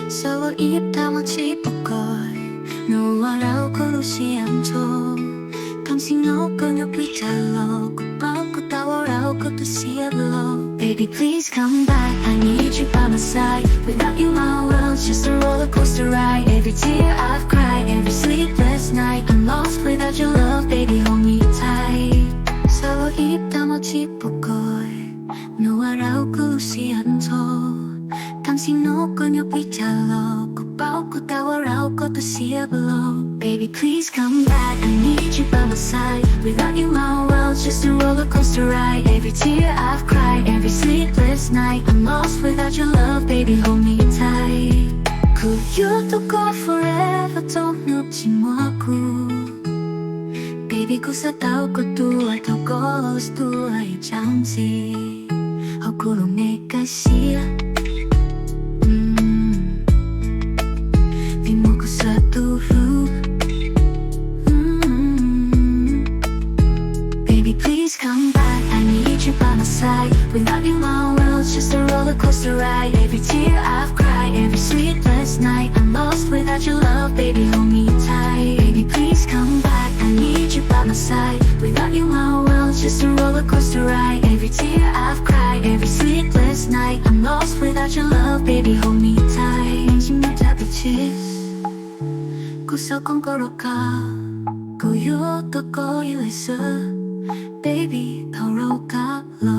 서로 입 다물지 뽀걸 너와 라고 루시 않죠 당신 너 그녀 비탈로 굿바고 따워라고 또 시합로 Baby please come back I need you by my side Without you my world's just a roller coaster ride Every tear I've cried, every sleepless night I'm lost without your love baby hold me tight 서로 입 다물지 뽀걸 너와 라고 루시 않죠 당신 너 그녀 비탈로 굿바고 따워라고 또 시합로 Baby please come back I need you by my side Without you my world's just a roller coaster ride Every tear I've cried, every sleepless night I'm lost without your love baby hold me tight Could you to go forever don't 눕지 마고 Baby gusto tao ko tuwa tao ko gusto ay 잠시 허구로 내가 siya Di mo ko sa tuhog Baby please come back I need you by my side Without you my world's just a roller coaster ride Every tear I've cried, every sleepless night I'm lost without your love baby hold me tight Baby please come back I need you by my side Without you my world's just a roller coaster ride Every tear I've cried, every sleepless night I'm lost without your love baby hold me tight 진짜 답이지 구석은 걸어가 고요도 고요했어 Baby, Rov Qab Los